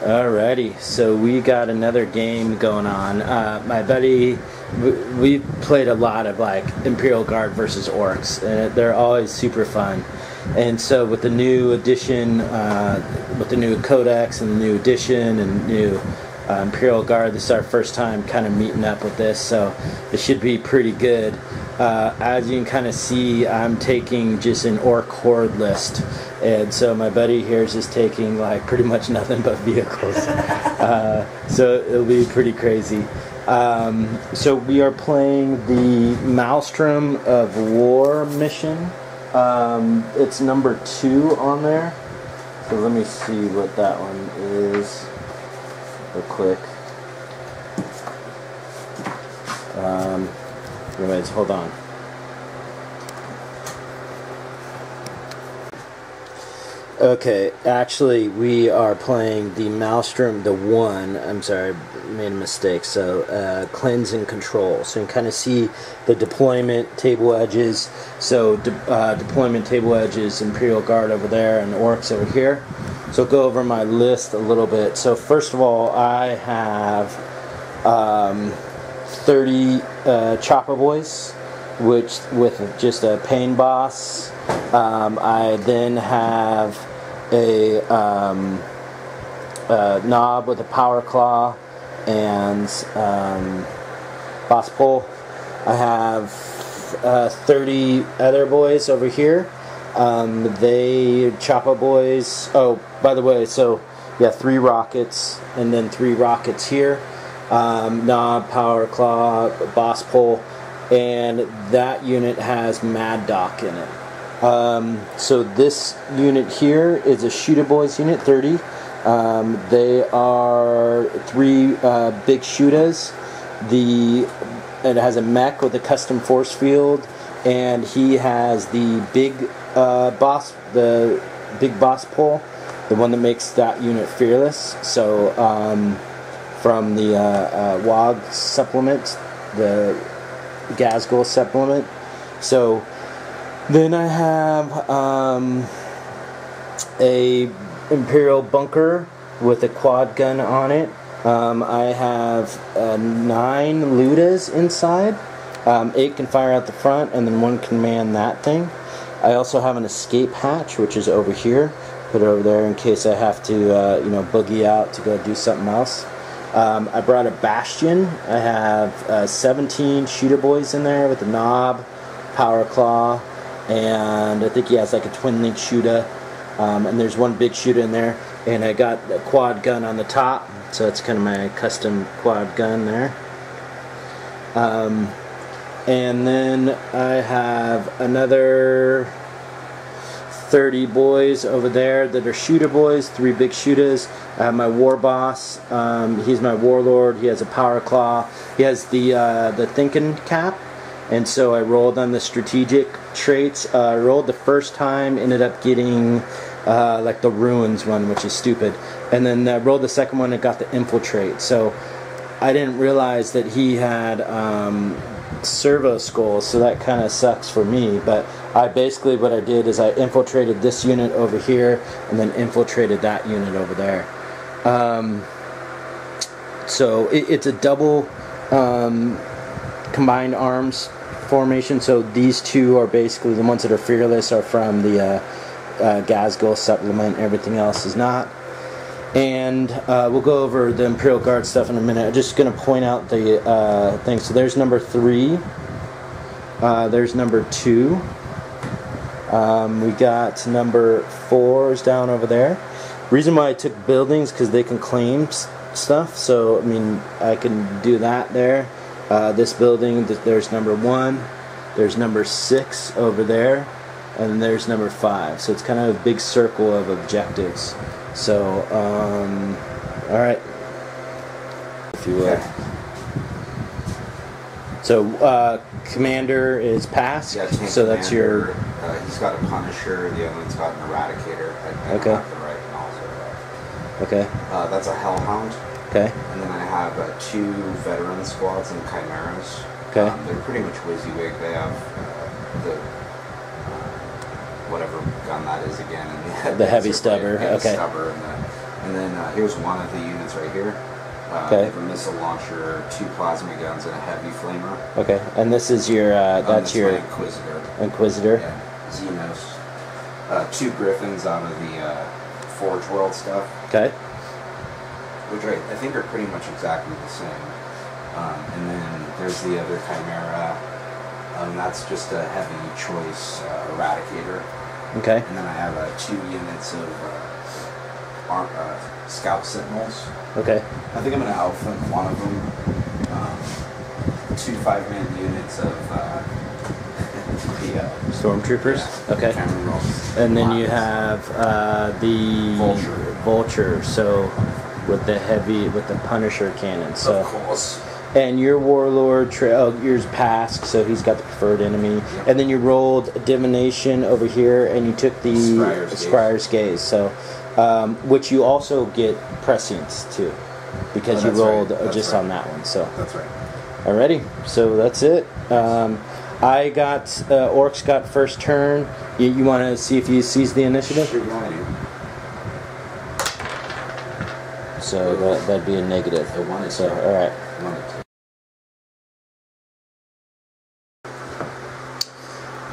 Alrighty, so we got another game going on. My buddy, we played a lot of like Imperial Guard versus Orks, and they're always super fun. And so with the new edition, with the new codex and the new edition and new Imperial Guard, this is our first time kind of meeting up with this, so it should be pretty good. As you can kind of see, I'm taking just an Ork Horde list, and so my buddy here is just taking like pretty much nothing but vehicles. So it'll be pretty crazy. So we are playing the Maelstrom of War mission. It's number 2 on there. So let me see what that one is real quick. Anyways, hold on. Okay, actually we are playing the Maelstrom, the 1. I'm sorry, I made a mistake. So cleanse and control. So you can kind of see the deployment table edges. So deployment table edges, Imperial Guard over there, and Orks over here. So I'll go over my list a little bit. So first of all, I have 30 chopper boys, which with just a pain boss. I then have a knob with a power claw and boss pole. I have 30 other boys over here. They chopper boys. Oh, by the way, so yeah, 3 rockets and then 3 rockets here. Knob, power claw, boss pole, and that unit has Mad Doc in it. So this unit here is a Shooter Boys unit, 30. They are 3 big shooters. It has a mech with a custom force field, and he has the big boss pole, the one that makes that unit fearless. So from the WOG supplement, the Gazgul supplement. So then I have a Imperial bunker with a quad gun on it. I have 9 Ludas inside. 8 can fire out the front, and then 1 can man that thing. I also have an escape hatch, which is over here. Put it over there in case I have to, boogie out to go do something else. I brought a Bastion. I have 17 Shooter Boys in there with a knob, power claw, and I think he has like a twin link shooter. And there's 1 big shooter in there, and I got a quad gun on the top, so that's kind of my custom quad gun there. And then I have another 30 boys over there that are Shooter Boys, 3 big shooters. I have my War Boss. He's my Warlord. He has a power claw. He has the thinking cap, and so I rolled on the strategic traits. I rolled the first time, ended up getting like the Ruins one, which is stupid, and then I rolled the second one and got the infiltrate. So I didn't realize that he had servo skulls, so that kind of sucks for me. But basically what I did is I infiltrated this unit over here and then infiltrated that unit over there. So it's a double combined arms formation. So these 2 are basically the ones that are fearless, are from the Gazgul supplement. Everything else is not. And we'll go over the Imperial Guard stuff in a minute. I'm just going to point out the things. So there's number 3. There's number 2. We got number 4 is down over there. Reason why I took buildings, because they can claim stuff. So, I mean, I can do that there. This building, there's number 1. There's number 6 over there. And there's number 5. So it's kind of a big circle of objectives. So, alright. If you will. So, Commander is passed. Yeah, so that's your... he's got a Punisher, the other one's got an Eradicator. Okay. The right and also okay. That's a Hellhound. Okay. And then I have 2 Veteran Squads and Chimeras. Okay. They're pretty much WYSIWYG. They have the... whatever gun that is again. And the heavy stubber. Yeah, okay. The stubber and And then here's one of the units right here. Okay. They have a missile launcher, 2 plasma guns, and a heavy flamer. Okay, and this is your that's your Inquisitor. Yeah. Xenos. 2 Griffins out of the Forge World stuff. Okay. Which I think are pretty much exactly the same. And then there's the other Chimera. That's just a heavy choice Eradicator. Okay. And then I have 2 units of Scout Sentinels. Okay. I think I'm going to outflank one of them. 2 5-man units of the Stormtroopers. Yeah, okay. And then you have the Vulture. So with the Punisher cannon. So. Of course. And your Warlord, yours Pask, so he's got the preferred enemy. Yep. And then you rolled Divination over here, and you took the Scryer's Gaze. So, which you also get prescience too, because you rolled just on that one. So that's right. Alrighty, so that's it. I got Orks got first turn. You want to see if you seize the initiative? Sure, I do. So that'd be a negative. So all right.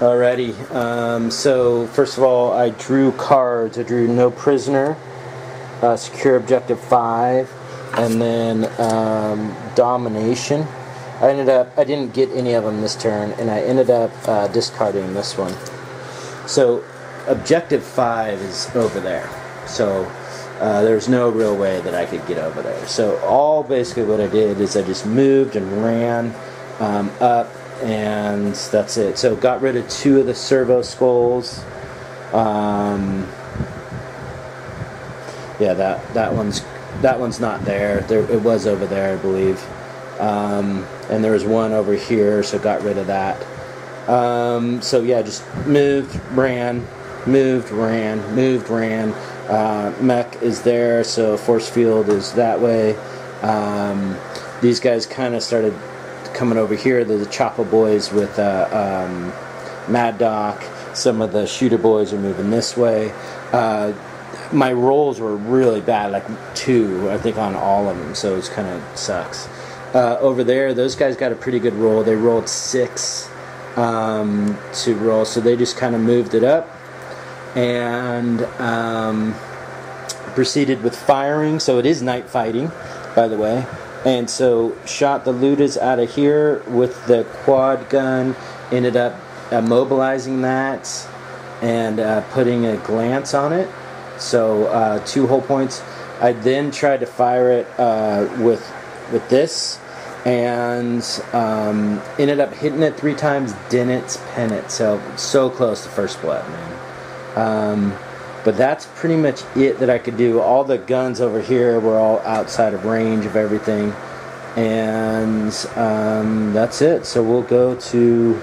Alrighty, so first of all, I drew cards. I drew No Prisoner, Secure Objective 5, and then Domination. I didn't get any of them this turn, and I ended up discarding this one. So Objective 5 is over there. So there's no real way that I could get over there. So basically what I did is I just moved and ran up, and that's it. So got rid of 2 of the servo skulls. Yeah, that one's not there. It was over there, I believe. And there was one over here, so got rid of that. So yeah, just moved, ran. Mech is there, so force field is that way. These guys kind of started coming over here. The Choppa boys with Mad Doc. Some of the shooter boys are moving this way. My rolls were really bad, like 2, I think, on all of them, so it kind of sucks. Over there, those guys got a pretty good roll. They rolled 6 to roll, so they just kind of moved it up and proceeded with firing. So it is night fighting, by the way. And so shot the Ludas out of here with the quad gun, ended up mobilizing that and putting a glance on it. So 2 hull points. I then tried to fire it with this, and ended up hitting it 3 times, didn't pin it. So close to first blood, man. But that's pretty much it that I could do. All the guns over here were all outside of range of everything, and that's it. So we'll go to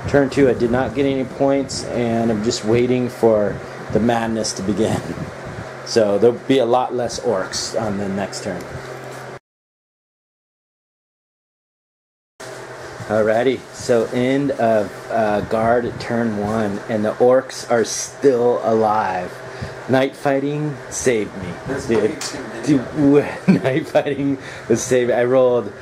turn 2. I did not get any points, and I'm just waiting for the madness to begin. So there'll be a lot less Orks on the next turn. Alrighty, so end of guard at turn 1, and the Orks are still alive. Night fighting saved me, dude. Night fighting was saved. I rolled.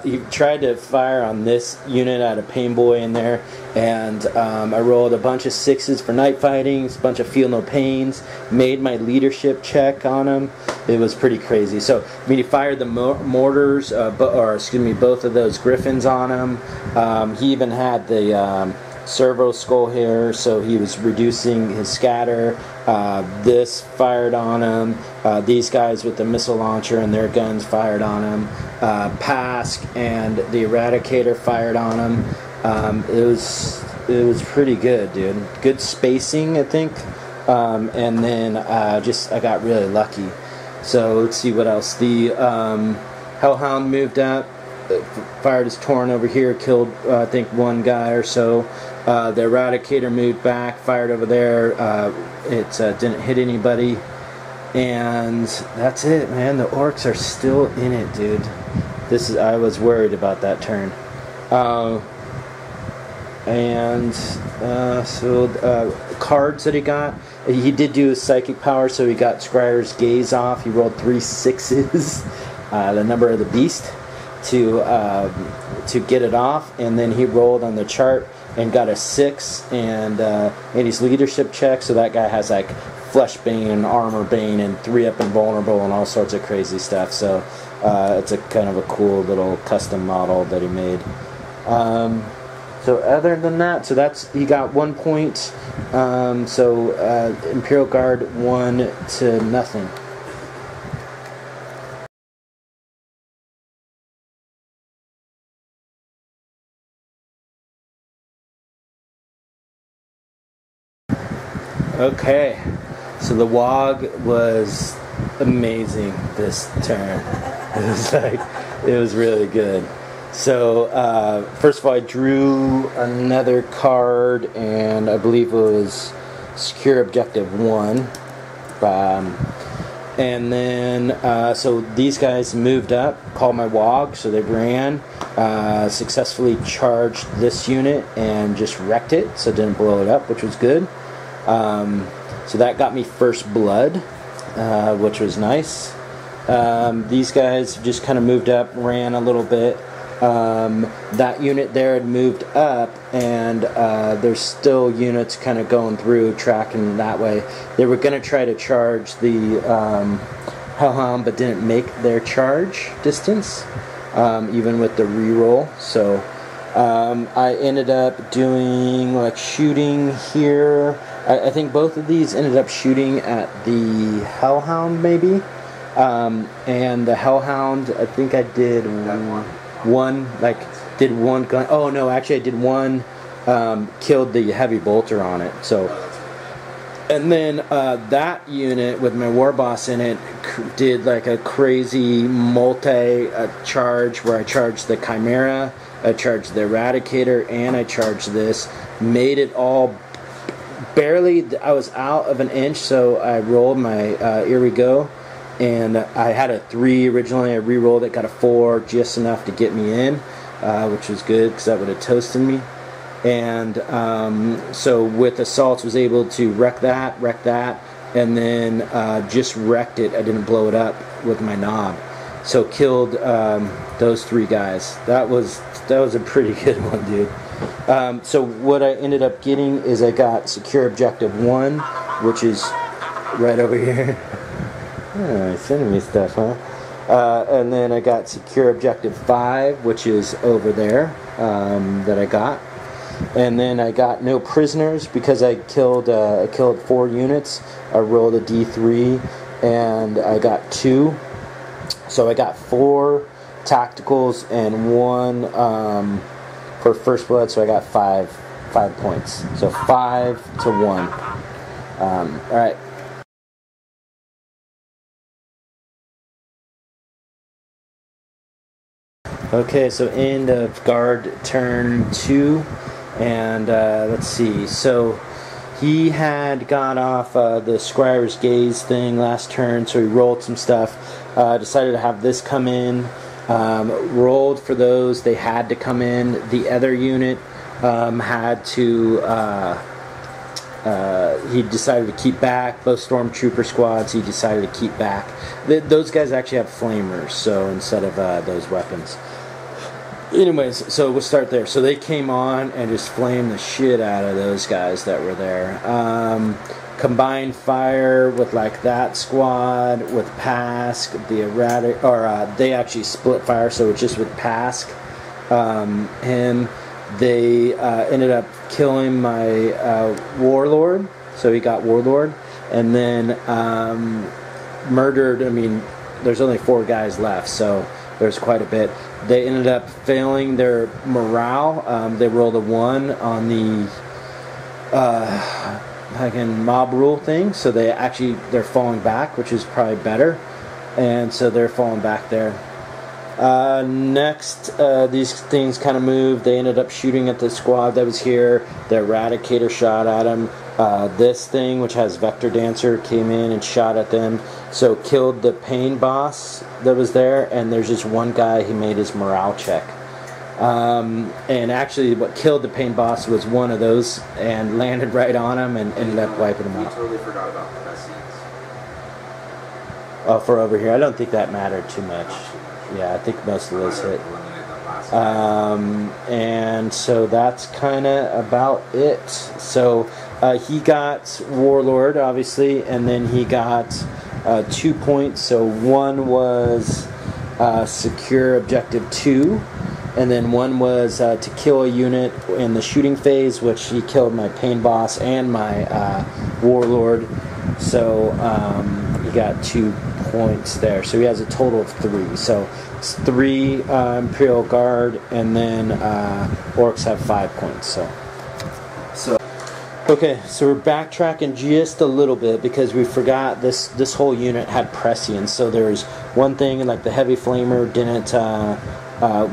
He tried to fire on this unit. I had a pain boy in there, and I rolled a bunch of 6s for night fighting, a bunch of feel no pains. Made my leadership check on him. It was pretty crazy. So he fired the mortars, both of those Griffins on him. He even had the servo skull here, so he was reducing his scatter. This fired on him. These guys with the missile launcher and their guns fired on him. Pask and the Eradicator fired on him. It was pretty good, dude. Good spacing, I think. And then I got really lucky. So let's see what else. The Hellhound moved up, fired his Torn over here, killed I think 1 guy or so. The Eradicator moved back, fired over there. It didn't hit anybody, and that's it, man. The Orks are still in it, dude. I was worried about that turn. Cards that he got. He did do his psychic power, so he got Scryer's Gaze off. He rolled 3 6s, the number of the beast, to get it off, and then he rolled on the chart and got a 6 and his leadership check. So that guy has like Flesh Bane and Armor Bane and 3-up invulnerable and all sorts of crazy stuff. So it's a kind of a cool little custom model that he made. So other than that, so that's, he got 1 point. Imperial Guard 1-0. Okay, so the WOG was amazing this turn. It was really good. So first of all, I drew another card, and I believe it was Secure Objective 1. And then so these guys moved up, called my WOG, so they ran, successfully charged this unit and just wrecked it, so it didn't blow it up, which was good. So that got me first blood, which was nice. These guys just kind of moved up, ran a little bit. That unit there had moved up, and there's still units kind of going through, tracking that way. They were going to try to charge the Hellhound, but didn't make their charge distance, even with the reroll. So I ended up doing like shooting here. I think both of these ended up shooting at the Hellhound, maybe. And the Hellhound, I think I did one gun. Oh no, actually I did one, killed the heavy bolter on it. So, and then that unit with my war boss in it did like a crazy multi charge where I charged the Chimera, I charged the Eradicator, and I charged this. Made it all barely. I was out of an inch, so I rolled my here we go. And I had a 3 originally. I re-rolled it, got a 4, just enough to get me in, which was good because that would have toasted me. And so with assaults, was able to wreck that, and then just wrecked it. I didn't blow it up with my knob. So killed those 3 guys. That was a pretty good one, dude. So what I ended up getting is I got Secure Objective 1, which is right over here. Oh, sending me stuff, huh? And then I got Secure Objective 5, which is over there, that I got. And then I got no prisoners because I killed 4 units. I rolled a D3 and I got 2. So I got 4 tacticals and 1 for first blood. So I got 5 points. So 5-1. All right. Okay, so end of guard turn 2, and let's see. So he had got off the Scryer's Gaze thing last turn, so he rolled some stuff. Decided to have this come in. Rolled for those. They had to come in. The other unit had to. He decided to keep back. Both stormtrooper squads he decided to keep back. Those guys actually have flamers, so instead of those weapons. Anyways, so we'll start there. So they came on and just flamed the shit out of those guys that were there. Combined fire with like that squad with Pask, the erratic, or they actually split fire, so it's just with Pask. Him. They ended up killing my Warlord, so he got Warlord, and then murdered. I mean, there's only 4 guys left, so there's quite a bit. They ended up failing their morale. They rolled a 1 on the mob rule thing, so they're falling back, which is probably better, and so they're falling back there. Next, these things kind of moved. They ended up shooting at the squad that was here. The Eradicator shot at him. This thing, which has Vector Dancer, came in and shot at them. So killed the Pain boss that was there. And there's just one guy, he made his morale check. And actually, what killed the pain boss was one of those, and landed right on him and ended up wiping him We out. totally forgot about the prescience. Oh, for over here, I don't think that mattered too much. Yeah, I think most of those hit. And so that's kind of about it. So he got Warlord, obviously, and then he got 2 points. So one was secure objective 2, and then one was to kill a unit in the shooting phase, which he killed my pain boss and my Warlord. So he got 2 points there. So he has a total of 3. So it's 3 Imperial Guard, and then Orks have 5 points. So okay, so we're backtracking just a little bit because we forgot this whole unit had prescience. So there's one thing, like the heavy flamer didn't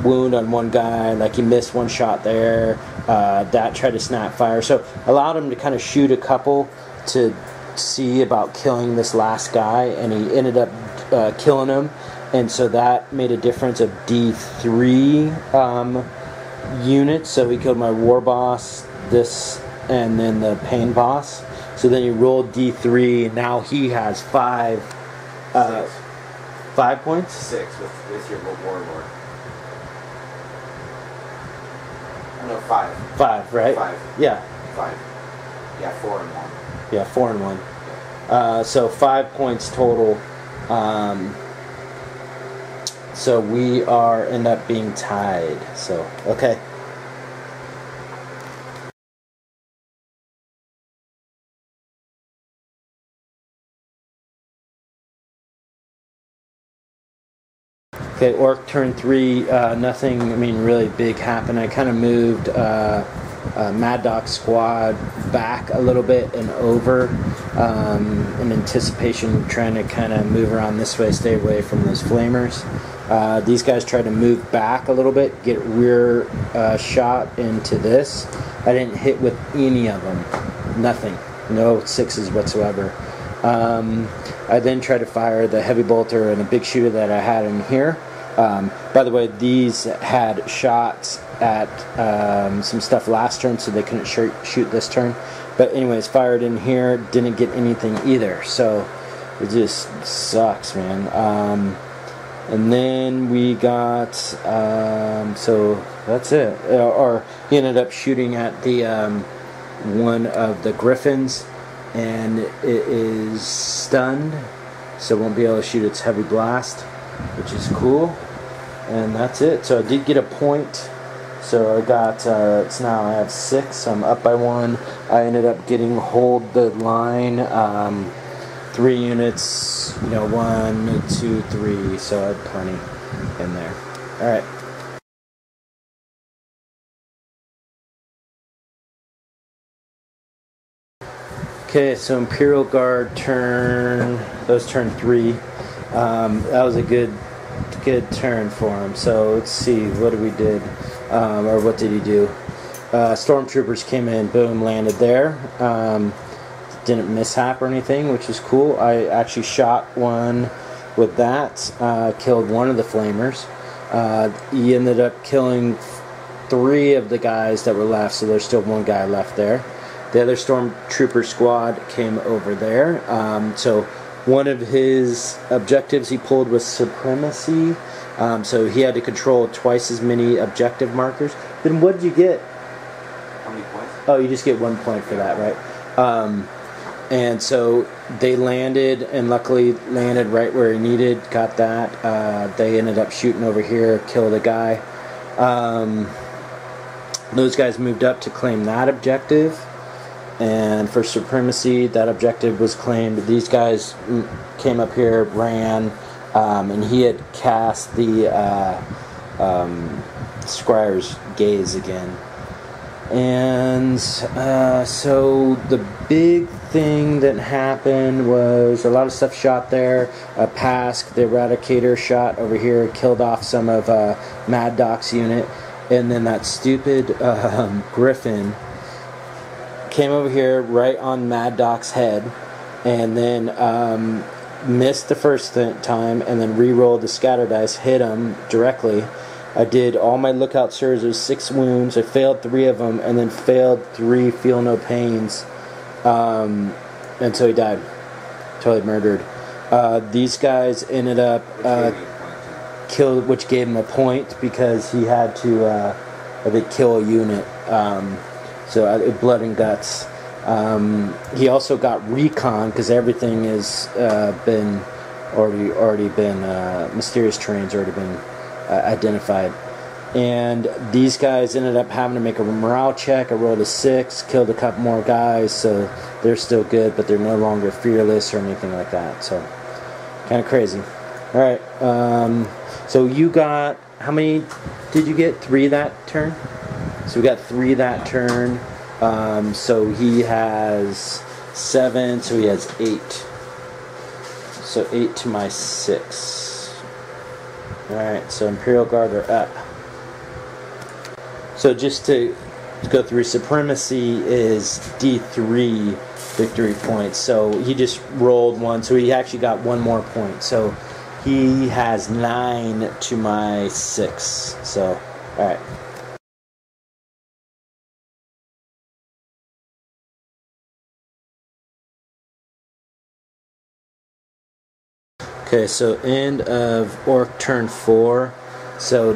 wound on one guy, like he missed one shot there. That tried to snap fire, so allowed him to kind of shoot a couple to see about killing this last guy, and he ended up killing him, and so that made a difference of D3 units. So he killed my war boss, this, and then the pain boss. So then he rolled D3, and now he has 5 points? 6 with your warlord. No, 5. 5, right? 5. Yeah. 5. Yeah, 4 and 1. Yeah, 4 and 1. So 5 points total. So we end up being tied. So, okay. Okay, Orc turn 3, nothing, I mean, really big happened. I kind of moved Mad Dog squad back a little bit and over in anticipation, trying to kind of move around this way, stay away from those flamers. These guys tried to move back a little bit, get rear shot into this. I didn't hit with any of them. Nothing. No 6s whatsoever. I then tried to fire the heavy bolter and a big shooter that I had in here. By the way, these had shots at some stuff last turn, so they couldn't shoot this turn. But anyways, fired in here, didn't get anything either. So it just sucks, man. And then we got, so that's it. Or he ended up shooting at the one of the Griffins, and it is stunned, so it won't be able to shoot its heavy blast, which is cool. And that's it. So I did get a point. So I got, it's now I have 6, so I'm up by 1. I ended up getting hold the line, 3 units, 1, 2, 3, so I had plenty in there. Alright. Okay, so Imperial Guard those turn 3. That was a good turn for him. So let's see, what did or what did he do? Stormtroopers came in, boom, landed there. Didn't mishap or anything, which is cool. I actually shot one with that, killed one of the flamers. He ended up killing 3 of the guys that were left, so there's still 1 guy left there. The other Stormtrooper squad came over there. So one of his objectives he pulled was supremacy. So he had to control twice as many objective markers. Then what did you get? How many points? Oh, you just get 1 point for that, right? And so they landed, and luckily landed right where he needed, got that. They ended up shooting over here, killed a guy. Those guys moved up to claim that objective. And for supremacy, that objective was claimed. These guys came up here, ran, and he had cast the Scryer's Gaze again. And so the big thing that happened was a lot of stuff shot there. Pask, the Eradicator, shot over here, killed off some of Mad Doc's unit. And then that stupid Griffin came over here right on Mad Doc's head, and then missed the first time, and then re-rolled the scatter dice, hit him directly, I did all my lookout surges. It was 6 wounds. I failed 3 of them, and then failed 3 feel no pains, until he died. Totally murdered. These guys ended up killed, which gave him a point because he had to, I think, kill a unit. So blood and guts. He also got recon because everything has been already been mysterious terrain's already been identified. And these guys ended up having to make a morale check. I rolled a 6, killed a couple more guys, so they're still good, but they're no longer fearless or anything like that. So kind of crazy. All right. So you got, how many did you get? 3 that turn. So we got 3 that turn. So he has 7, so he has 8. So 8 to my 6. Alright, so Imperial Guard are up. So just to go through, Supremacy is D3 victory points. So he just rolled 1, so he actually got 1 more point. So he has 9 to my 6. So, alright. Okay, so end of Orc turn 4. So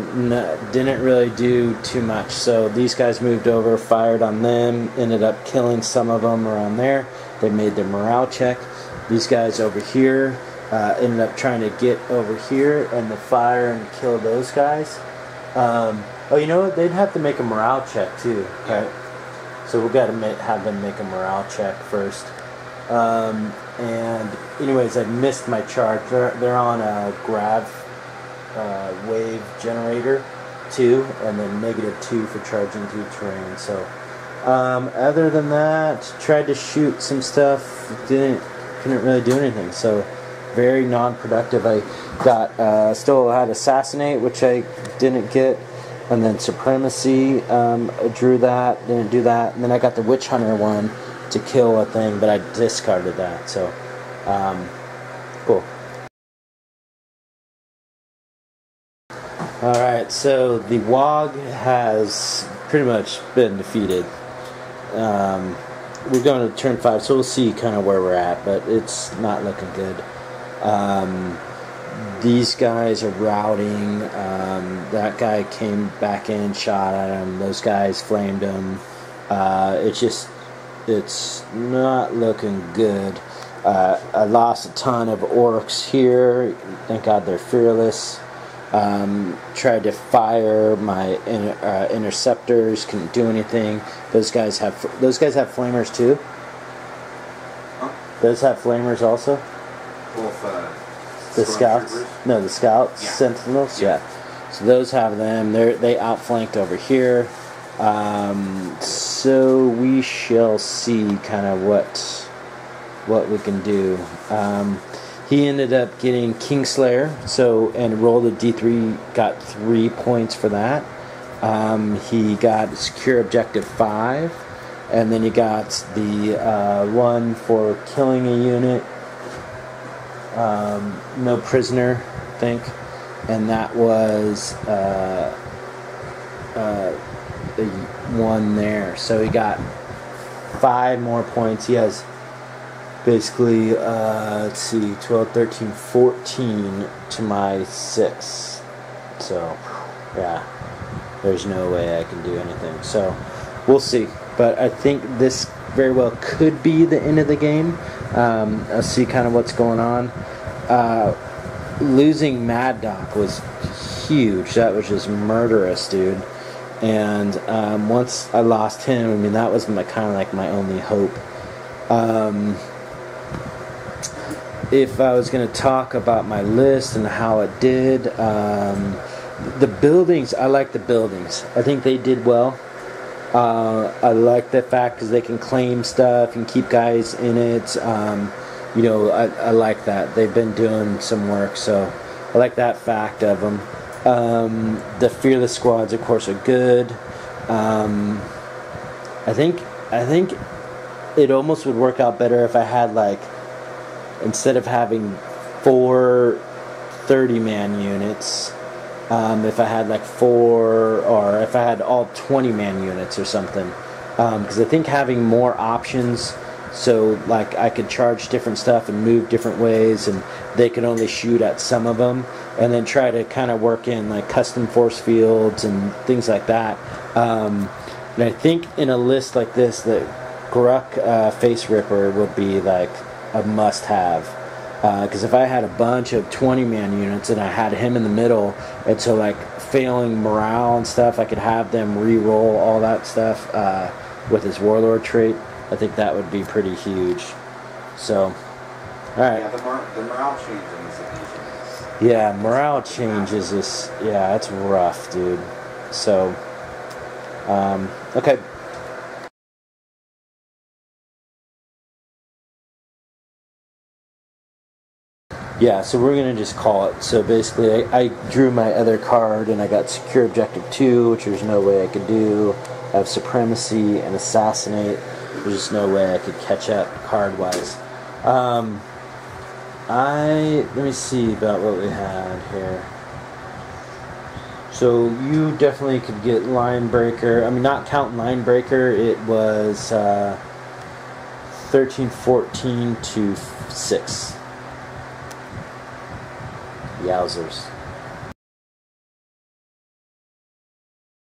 didn't really do too much. So these guys moved over, fired on them, ended up killing some of them around there. They made their morale check. These guys over here ended up trying to get over here and the fire and kill those guys. Oh, you know what? They'd have to make a morale check too, right? So we've got to have them make a morale check first. And anyways, I missed my charge. They're on a grav wave generator 2, and then -2 for charging through terrain. So other than that, tried to shoot some stuff, couldn't really do anything. So very non-productive. I got still had Assassinate, which I didn't get, and then Supremacy. I drew that, didn't do that, and then I got the Witch Hunter one to kill a thing, but I discarded that. So cool. Alright, so the WOG has pretty much been defeated. We're going to turn 5, so we'll see kind of where we're at, but it's not looking good. These guys are routing. That guy came back in, shot at him. Those guys flamed him. It's not looking good. I lost a ton of Orks here. Thank God they're fearless. Tried to fire my interceptors, couldn't do anything. Those guys have flamers too. Huh? Those have flamers also. Both The scouts? troopers? No, the scouts, Yeah. sentinels. Yeah. So those have them. They outflanked over here. So we shall see kind of what we can do. He ended up getting Kingslayer, and rolled a D3, got 3 points for that. He got Secure Objective 5, and then he got the one for killing a unit, no prisoner, I think, and that was the one there. So he got 5 more points. He has basically, let's see, 12, 13, 14 to my 6. So, yeah, there's no way I can do anything. So, we'll see. But I think this very well could be the end of the game. I'll see kind of what's going on. Losing Mad Doc was huge. That was just murderous, dude. And once I lost him, I mean, that was kind of like my only hope. If I was going to talk about my list and how it did, the buildings, I like the buildings. I think they did well. I like the fact because they can claim stuff and keep guys in it. I like that. They've been doing some work, so I like that fact of them. The Fearless squads, of course, are good. I think it almost would work out better if I had, like, instead of having 4 30-man units, if I had like 4, or if I had all 20 man units or something. Because I think having more options, so like I could charge different stuff and move different ways, and they could only shoot at some of them, and then try to kind of work in like custom force fields and things like that. And I think in a list like this, that Gruk Face Ripper would be like a must-have. Because if I had a bunch of 20-man units and I had him in the middle, and so like failing morale and stuff, I could have them re-roll all that stuff with his Warlord trait. I think that would be pretty huge. So, alright. Yeah, the morale change in this edition is... Yeah, morale changes is... Yeah, it's rough, dude. So, okay. Yeah, so we're going to just call it. So basically, I drew my other card, and I got Secure Objective 2, which there's no way I could do. I have Supremacy and Assassinate. There's just no way I could catch up card-wise. Let me see about what we had here. So you definitely could get Line Breaker. I mean, not counting Line Breaker, it was 13, 14 to 6. Yowzers.